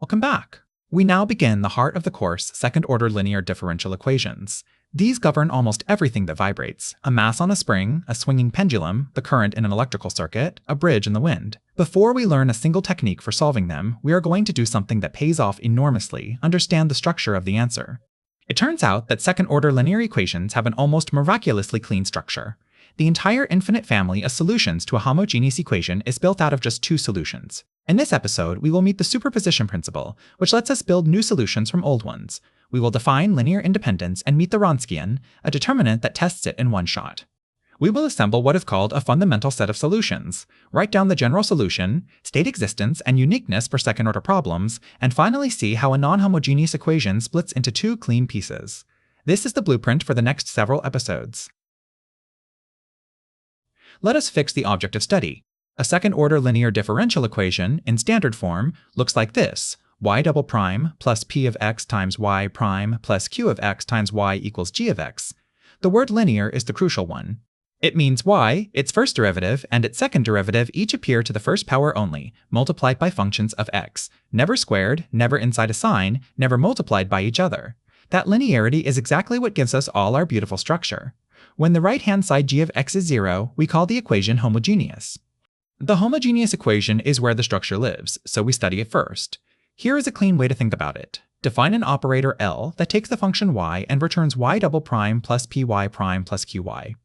Welcome back. We now begin the heart of the course, second-order linear differential equations. These govern almost everything that vibrates: a mass on a spring, a swinging pendulum, the current in an electrical circuit, a bridge in the wind. Before we learn a single technique for solving them, we are going to do something that pays off enormously: understand the structure of the answer. It turns out that second-order linear equations have an almost miraculously clean structure. The entire infinite family of solutions to a homogeneous equation is built out of just two solutions. In this episode, we will meet the superposition principle, which lets us build new solutions from old ones. We will define linear independence and meet the Wronskian, a determinant that tests it in one shot. We will assemble what is called a fundamental set of solutions, write down the general solution, state existence and uniqueness for second-order problems, and finally see how a nonhomogeneous equation splits into two clean pieces. This is the blueprint for the next several episodes. Let us fix the object of study. A second-order linear differential equation, in standard form, looks like this: y double prime plus p of x times y prime plus q of x times y equals g of x. The word linear is the crucial one. It means y, its first derivative, and its second derivative each appear to the first power only, multiplied by functions of x, never squared, never inside a sign, never multiplied by each other. That linearity is exactly what gives us all our beautiful structure. When the right-hand side g of x is 0, we call the equation homogeneous. The homogeneous equation is where the structure lives, so we study it first. Here is a clean way to think about it. Define an operator L that takes the function y and returns y double prime plus py prime plus qy.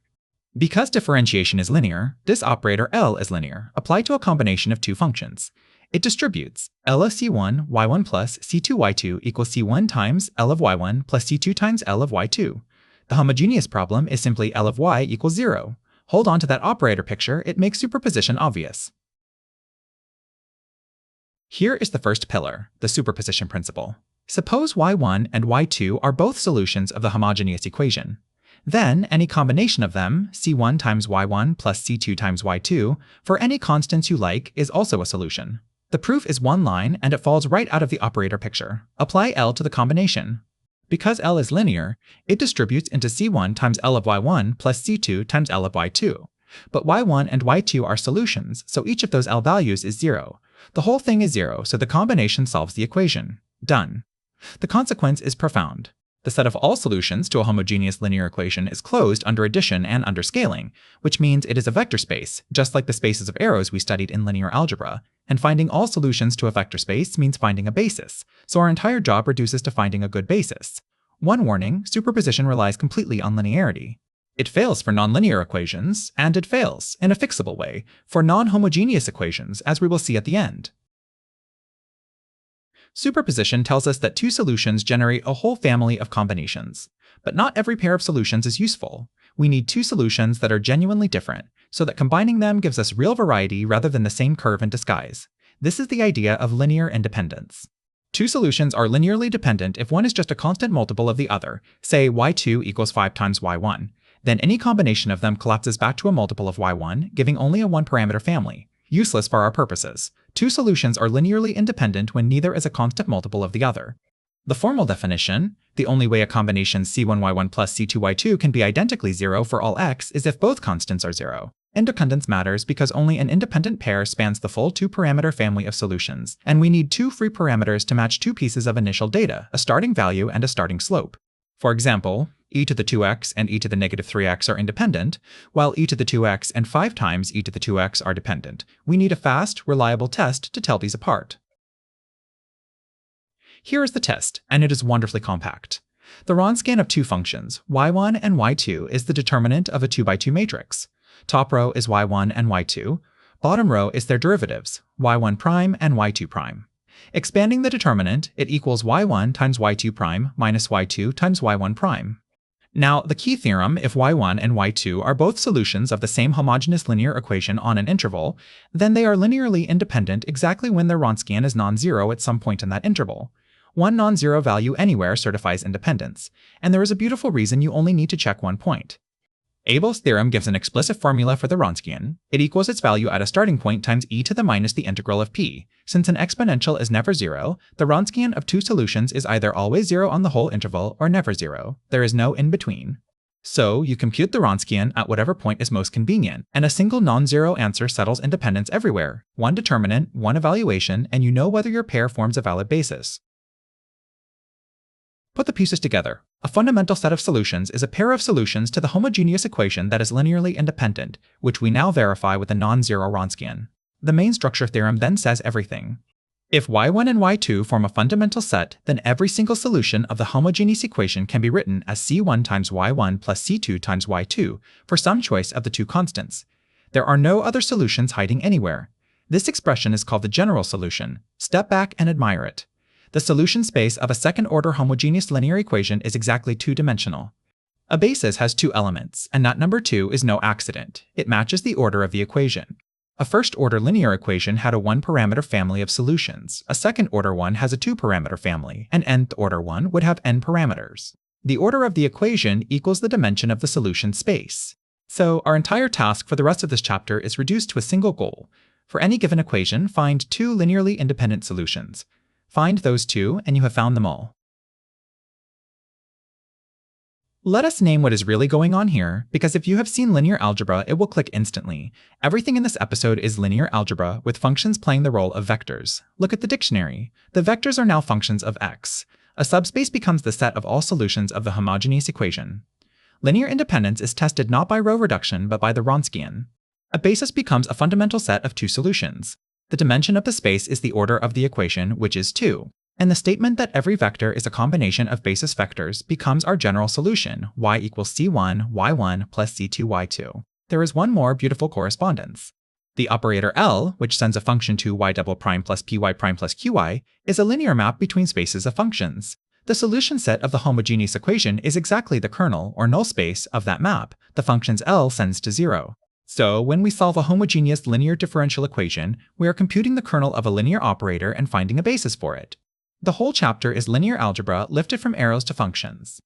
Because differentiation is linear, this operator L is linear, applied to a combination of two functions. It distributes L of c1 y1 plus c2 y2 equals c1 times L of y1 plus c2 times L of y2. The homogeneous problem is simply L of y equals 0. Hold on to that operator picture, it makes superposition obvious. Here is the first pillar, the superposition principle. Suppose y1 and y2 are both solutions of the homogeneous equation. Then, any combination of them, c1 times y1 plus c2 times y2, for any constants you like, is also a solution. The proof is one line, and it falls right out of the operator picture. Apply L to the combination. Because L is linear, it distributes into c1 times L of y1 plus c2 times L of y2. But y1 and y2 are solutions, so each of those L values is 0. The whole thing is 0, so the combination solves the equation. Done. The consequence is profound. The set of all solutions to a homogeneous linear equation is closed under addition and under scaling, which means it is a vector space, just like the spaces of arrows we studied in linear algebra. And finding all solutions to a vector space means finding a basis, so our entire job reduces to finding a good basis. One warning: superposition relies completely on linearity. It fails for nonlinear equations, and it fails, in a fixable way, for non-homogeneous equations, as we will see at the end. Superposition tells us that two solutions generate a whole family of combinations. But not every pair of solutions is useful. We need two solutions that are genuinely different, so that combining them gives us real variety rather than the same curve in disguise. This is the idea of linear independence. Two solutions are linearly dependent if one is just a constant multiple of the other, say y2 equals 5 times y1. Then any combination of them collapses back to a multiple of y1, giving only a one-parameter family. Useless for our purposes. Two solutions are linearly independent when neither is a constant multiple of the other. The formal definition: the only way a combination c1y1 plus c2y2 can be identically 0 for all x is if both constants are 0. Independence matters because only an independent pair spans the full two-parameter family of solutions, and we need two free parameters to match two pieces of initial data, a starting value and a starting slope. For example, e to the 2x and e to the negative 3x are independent, while e to the 2x and 5 times e to the 2x are dependent. We need a fast, reliable test to tell these apart. Here is the test, and it is wonderfully compact. The Wronskian of two functions, y1 and y2, is the determinant of a 2x2 matrix. Top row is y1 and y2. Bottom row is their derivatives, y1 prime and y2 prime. Expanding the determinant, it equals y1 times y2 prime minus y2 times y1 prime. Now, the key theorem: if y1 and y2 are both solutions of the same homogeneous linear equation on an interval, then they are linearly independent exactly when their Wronskian is non-zero at some point in that interval. One non-zero value anywhere certifies independence, and there is a beautiful reason you only need to check one point. Abel's theorem gives an explicit formula for the Wronskian. It equals its value at a starting point times e to the minus the integral of p. Since an exponential is never 0, the Wronskian of two solutions is either always 0 on the whole interval or never 0. There is no in between. So you compute the Wronskian at whatever point is most convenient, and a single non-zero answer settles independence everywhere. One determinant, one evaluation, and you know whether your pair forms a valid basis. Put the pieces together. A fundamental set of solutions is a pair of solutions to the homogeneous equation that is linearly independent, which we now verify with a non-zero Wronskian. The main structure theorem then says everything. If y1 and y2 form a fundamental set, then every single solution of the homogeneous equation can be written as c1 times y1 plus c2 times y2 for some choice of the two constants. There are no other solutions hiding anywhere. This expression is called the general solution. Step back and admire it. The solution space of a second-order homogeneous linear equation is exactly two-dimensional. A basis has two elements, and that number 2 is no accident. It matches the order of the equation. A first-order linear equation had a one-parameter family of solutions. A second-order one has a two-parameter family. An nth-order one would have n parameters. The order of the equation equals the dimension of the solution space. So our entire task for the rest of this chapter is reduced to a single goal. For any given equation, find two linearly independent solutions. Find those two, and you have found them all. Let us name what is really going on here, because if you have seen linear algebra, it will click instantly. Everything in this episode is linear algebra, with functions playing the role of vectors. Look at the dictionary. The vectors are now functions of x. A subspace becomes the set of all solutions of the homogeneous equation. Linear independence is tested not by row reduction, but by the Wronskian. A basis becomes a fundamental set of two solutions. The dimension of the space is the order of the equation, which is 2. And the statement that every vector is a combination of basis vectors becomes our general solution, y equals c1, y1 plus c2, y2. There is one more beautiful correspondence. The operator L, which sends a function to y double prime plus py prime plus qy, is a linear map between spaces of functions. The solution set of the homogeneous equation is exactly the kernel, or null space, of that map. The functions L sends to 0. So, when we solve a homogeneous linear differential equation, we are computing the kernel of a linear operator and finding a basis for it. The whole chapter is linear algebra lifted from arrows to functions.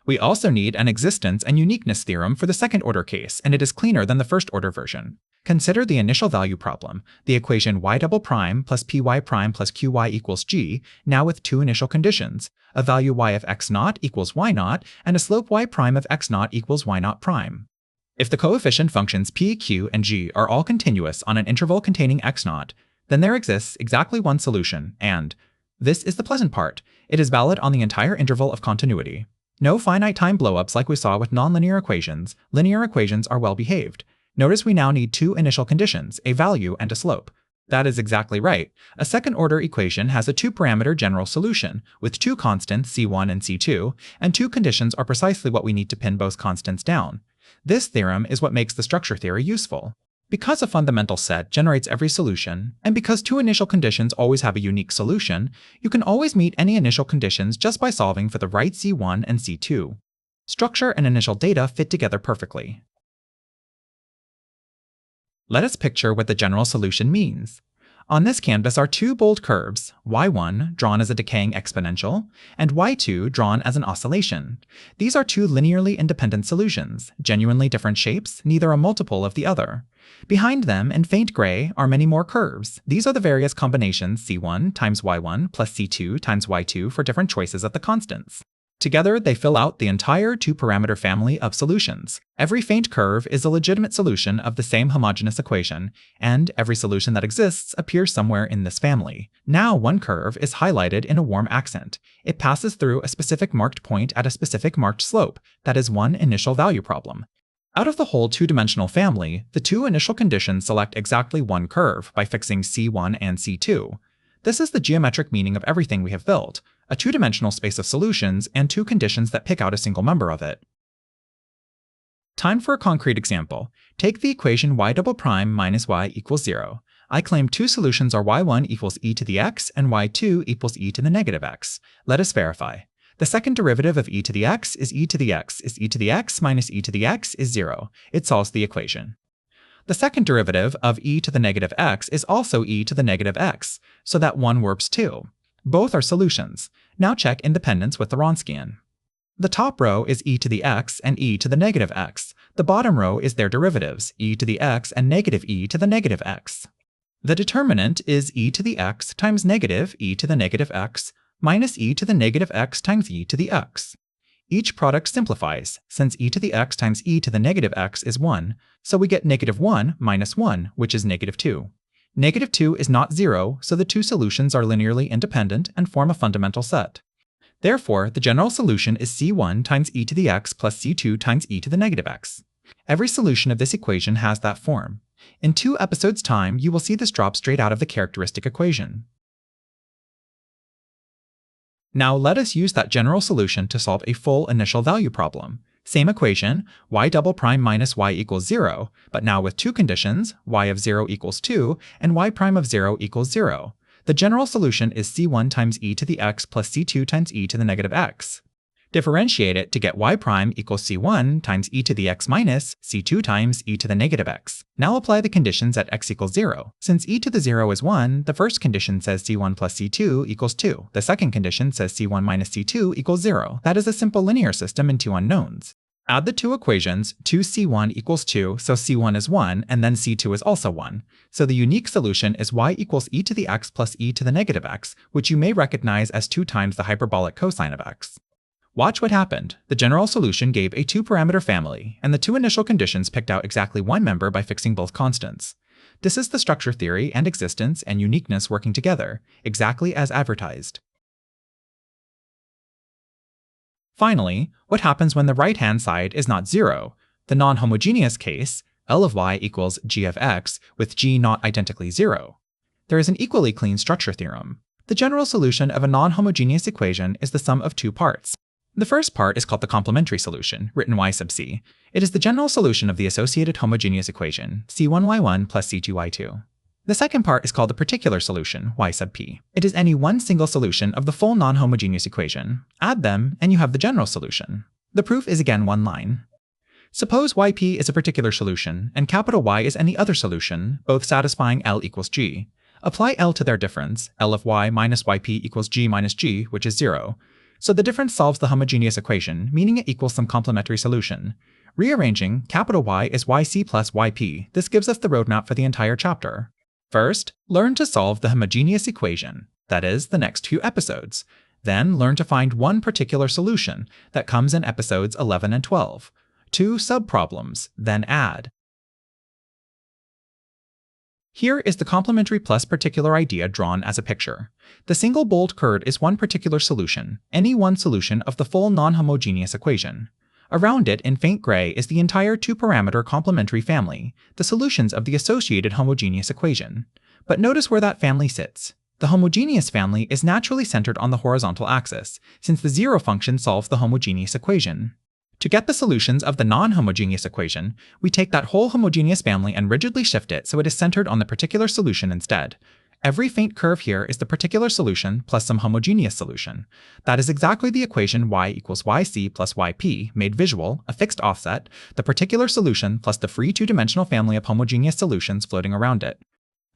We also need an existence and uniqueness theorem for the second-order case, and it is cleaner than the first-order version. Consider the initial value problem, the equation y double prime plus py prime plus qy equals g, now with two initial conditions, a value y of x naught equals y naught, and a slope y prime of x naught equals y naught prime. If the coefficient functions p, q, and g are all continuous on an interval containing x naught, then there exists exactly one solution, and this is the pleasant part. It is valid on the entire interval of continuity. No finite time blowups like we saw with nonlinear equations. Linear equations are well behaved. Notice we now need two initial conditions, a value and a slope. That is exactly right. A second-order equation has a two-parameter general solution, with two constants, c1 and c2, and two conditions are precisely what we need to pin both constants down. This theorem is what makes the structure theory useful. Because a fundamental set generates every solution, and because two initial conditions always have a unique solution, you can always meet any initial conditions just by solving for the right c1 and c2. Structure and initial data fit together perfectly. Let us picture what the general solution means. On this canvas are two bold curves, y1 drawn as a decaying exponential, and y2 drawn as an oscillation. These are two linearly independent solutions, genuinely different shapes, neither a multiple of the other. Behind them, in faint gray, are many more curves. These are the various combinations c1 times y1 plus c2 times y2 for different choices of the constants. Together, they fill out the entire two-parameter family of solutions. Every faint curve is a legitimate solution of the same homogeneous equation, and every solution that exists appears somewhere in this family. Now one curve is highlighted in a warm accent. It passes through a specific marked point at a specific marked slope, that is one initial value problem. Out of the whole two-dimensional family, the two initial conditions select exactly one curve by fixing c1 and c2. This is the geometric meaning of everything we have built, a two-dimensional space of solutions and two conditions that pick out a single member of it. Time for a concrete example. Take the equation y double prime minus y equals 0. I claim two solutions are y1 equals e to the x and y2 equals e to the negative x. Let us verify. The second derivative of e to the x is e to the x is e to the x minus e to the x is 0. It solves the equation. The second derivative of e to the negative x is also e to the negative x, so that one warps 2. Both are solutions. Now check independence with the Wronskian. The top row is e to the x and e to the negative x. The bottom row is their derivatives, e to the x and negative e to the negative x. The determinant is e to the x times negative e to the negative x minus e to the negative x times e to the x. Each product simplifies, since e to the x times e to the negative x is 1, so we get -1 minus 1, which is -2. -2 is not 0, so the two solutions are linearly independent and form a fundamental set. Therefore, the general solution is c1 times e to the x plus c2 times e to the negative x. Every solution of this equation has that form. In 2 episodes' time, you will see this drop straight out of the characteristic equation. Now let us use that general solution to solve a full initial value problem. Same equation, y double prime minus y equals 0, but now with 2 conditions, y of 0 equals 2 and y prime of 0 equals 0. The general solution is c1 times e to the x plus c2 times e to the negative x. Differentiate it to get y prime equals c1 times e to the x minus c2 times e to the negative x. Now apply the conditions at x equals 0. Since e to the 0 is 1, the first condition says c1 plus c2 equals 2. The second condition says c1 minus c2 equals 0. That is a simple linear system in 2 unknowns. Add the 2 equations, 2c1 equals 2, so c1 is 1, and then c2 is also 1. So the unique solution is y equals e to the x plus e to the negative x, which you may recognize as 2 times the hyperbolic cosine of x. Watch what happened. The general solution gave a 2-parameter family, and the 2 initial conditions picked out exactly one member by fixing both constants. This is the structure theory and existence and uniqueness working together, exactly as advertised. Finally, what happens when the right-hand side is not 0? The non-homogeneous case, L of y equals g of x, with g not identically 0. There is an equally clean structure theorem. The general solution of a non-homogeneous equation is the sum of 2 parts. The first part is called the complementary solution, written y sub c. It is the general solution of the associated homogeneous equation, c1y1 plus c2y2. The second part is called the particular solution, y sub p. It is any one single solution of the full non-homogeneous equation. Add them, and you have the general solution. The proof is again one line. Suppose yp is a particular solution, and capital Y is any other solution, both satisfying L equals g. Apply L to their difference, L of y minus yp equals g minus g, which is 0. So the difference solves the homogeneous equation, meaning it equals some complementary solution. Rearranging, capital Y is yc plus yp. This gives us the roadmap for the entire chapter. First, learn to solve the homogeneous equation, that is, the next 2 episodes. Then learn to find one particular solution that comes in episodes 11 and 12. 2 subproblems, then add. Here is the complementary plus particular idea drawn as a picture. The single bold curve is one particular solution, any one solution of the full non-homogeneous equation. Around it in faint gray is the entire 2-parameter complementary family, the solutions of the associated homogeneous equation. But notice where that family sits. The homogeneous family is naturally centered on the horizontal axis, since the 0 function solves the homogeneous equation. To get the solutions of the non-homogeneous equation, we take that whole homogeneous family and rigidly shift it so it is centered on the particular solution instead. Every faint curve here is the particular solution plus some homogeneous solution. That is exactly the equation y equals yc plus yp, made visual, a fixed offset, the particular solution plus the free 2-dimensional family of homogeneous solutions floating around it.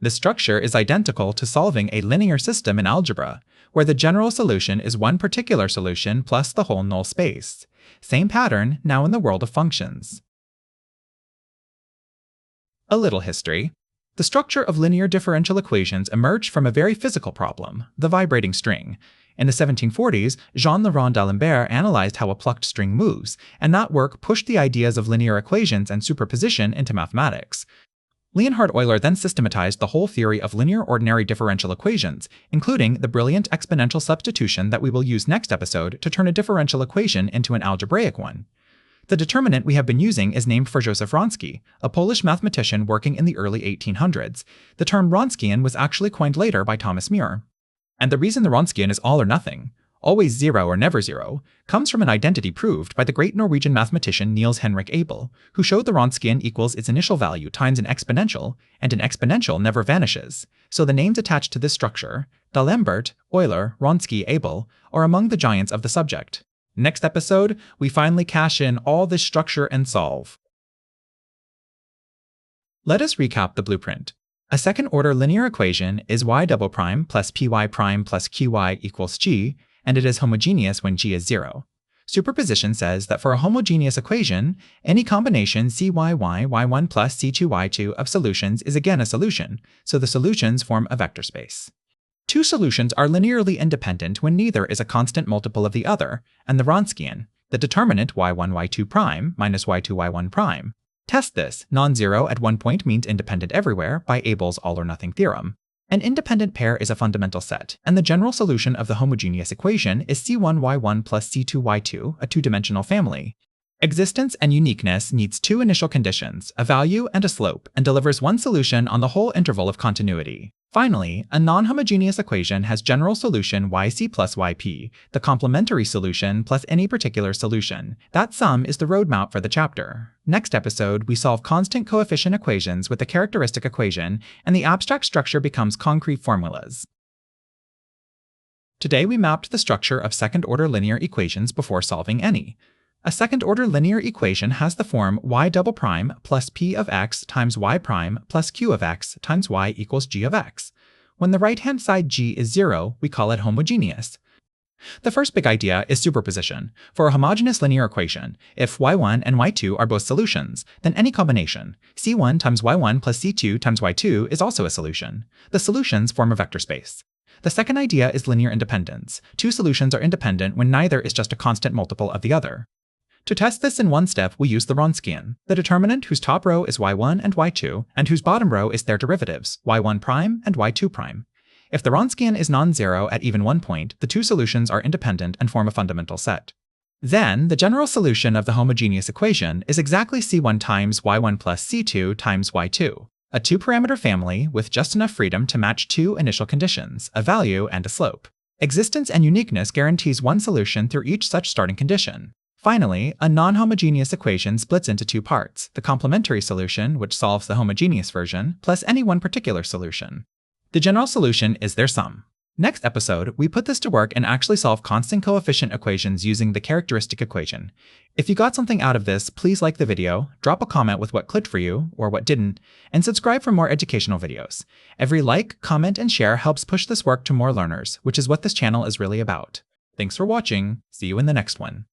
This structure is identical to solving a linear system in algebra, where the general solution is one particular solution plus the whole null space. Same pattern, now in the world of functions. A little history. The structure of linear differential equations emerged from a very physical problem, the vibrating string. In the 1740s, Jean-Laurent d'Alembert analyzed how a plucked string moves, and that work pushed the ideas of linear equations and superposition into mathematics. Leonhard Euler then systematized the whole theory of linear ordinary differential equations, including the brilliant exponential substitution that we will use next episode to turn a differential equation into an algebraic one. The determinant we have been using is named for Joseph Wronski, a Polish mathematician working in the early 1800s. The term Wronskian was actually coined later by Thomas Muir. And the reason the Wronskian is all or nothing, always 0 or never 0, comes from an identity proved by the great Norwegian mathematician Niels Henrik Abel, who showed the Wronskian equals its initial value times an exponential, and an exponential never vanishes. So the names attached to this structure, D'Alembert, Euler, Wronski, Abel, are among the giants of the subject. Next episode, we finally cash in all this structure and solve. Let us recap the blueprint. A second-order linear equation is y double prime plus py prime plus qy equals g, and it is homogeneous when g is 0. Superposition says that for a homogeneous equation, any combination cyy y1 plus c2y2 of solutions is again a solution, so the solutions form a vector space. 2 solutions are linearly independent when neither is a constant multiple of the other, and the Wronskian, the determinant y1, y2 prime minus y2, y1 prime. Test this. Non-zero at one point means independent everywhere by Abel's all-or-nothing theorem. An independent pair is a fundamental set, and the general solution of the homogeneous equation is C1y1 plus C2y2, a two-dimensional family. Existence and uniqueness needs two initial conditions, a value and a slope, and delivers one solution on the whole interval of continuity. Finally, a nonhomogeneous equation has general solution yc plus yp, the complementary solution plus any particular solution. That sum is the roadmap for the chapter. Next episode, we solve constant coefficient equations with the characteristic equation, and the abstract structure becomes concrete formulas. Today we mapped the structure of second-order linear equations before solving any. A second-order linear equation has the form y double prime plus p of x times y prime plus q of x times y equals g of x. When the right-hand side g is 0, we call it homogeneous. The first big idea is superposition. For a homogeneous linear equation, if y1 and y2 are both solutions, then any combination, c1 times y1 plus c2 times y2 is also a solution. The solutions form a vector space. The second idea is linear independence. Two solutions are independent when neither is just a constant multiple of the other. To test this in one step, we use the Wronskian, the determinant whose top row is y1 and y2, and whose bottom row is their derivatives, y1 prime and y2 prime. If the Wronskian is non-zero at even one point, the two solutions are independent and form a fundamental set. Then, the general solution of the homogeneous equation is exactly c1 times y1 plus c2 times y2, a two-parameter family with just enough freedom to match two initial conditions, a value and a slope. Existence and uniqueness guarantees one solution through each such starting condition. Finally, a non-homogeneous equation splits into two parts, the complementary solution, which solves the homogeneous version, plus any one particular solution. The general solution is their sum. Next episode, we put this to work and actually solve constant coefficient equations using the characteristic equation. If you got something out of this, please like the video, drop a comment with what clicked for you, or what didn't, and subscribe for more educational videos. Every like, comment, and share helps push this work to more learners, which is what this channel is really about. Thanks for watching. See you in the next one.